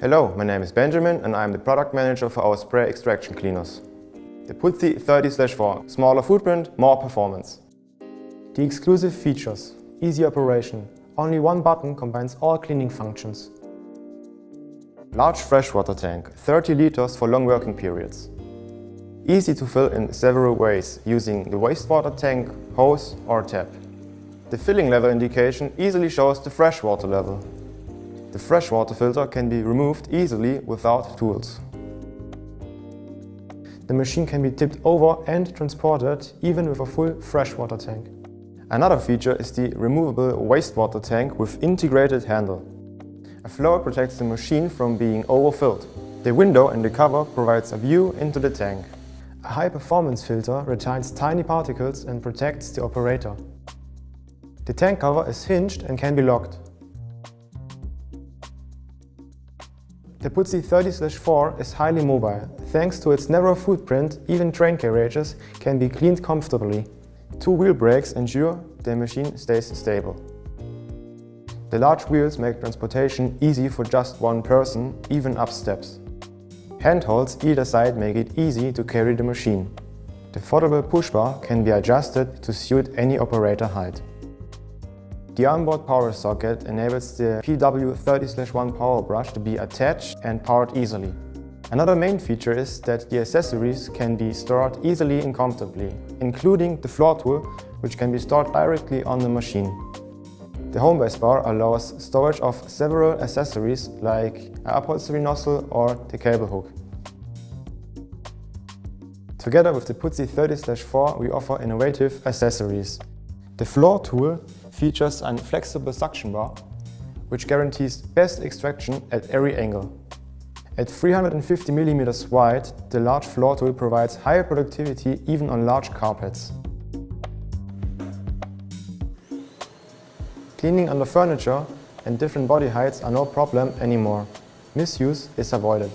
Hello, my name is Benjamin and I am the product manager for our spray extraction cleaners. The Puzzi 30/4, smaller footprint, more performance. The exclusive features: easy operation. Only one button combines all cleaning functions. Large freshwater tank, 30 liters for long working periods. Easy to fill in several ways, using the wastewater tank, hose or tap. The filling level indication easily shows the freshwater level. The freshwater filter can be removed easily without tools. The machine can be tipped over and transported even with a full freshwater tank. Another feature is the removable wastewater tank with integrated handle. A floor protects the machine from being overfilled. The window in the cover provides a view into the tank. A high-performance filter retains tiny particles and protects the operator. The tank cover is hinged and can be locked. The Puzzi 30/4 is highly mobile. Thanks to its narrow footprint, even train carriages can be cleaned comfortably. Two wheel brakes ensure the machine stays stable. The large wheels make transportation easy for just one person, even up steps. Handholds either side make it easy to carry the machine. The foldable push bar can be adjusted to suit any operator height. The onboard power socket enables the PW30/1 power brush to be attached and powered easily. Another main feature is that the accessories can be stored easily and comfortably, including the floor tool, which can be stored directly on the machine. The home base bar allows storage of several accessories like an upholstery nozzle or the cable hook. Together with the Puzzi 30/4 we offer innovative accessories. The floor tool features a flexible suction bar, which guarantees best extraction at every angle. At 350 mm wide, the large floor tool provides higher productivity even on large carpets. Cleaning under furniture and different body heights are no problem anymore. Misuse is avoided.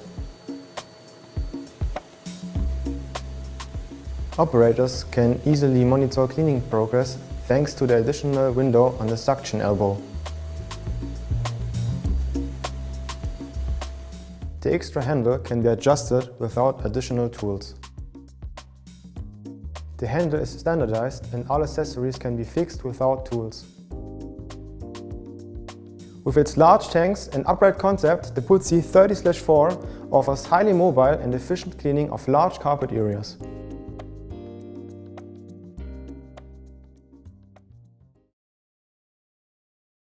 Operators can easily monitor cleaning progress thanks to the additional window on the suction elbow. The extra handle can be adjusted without additional tools. The handle is standardized and all accessories can be fixed without tools. With its large tanks and upright concept, the Puzzi 30/4 offers highly mobile and efficient cleaning of large carpet areas.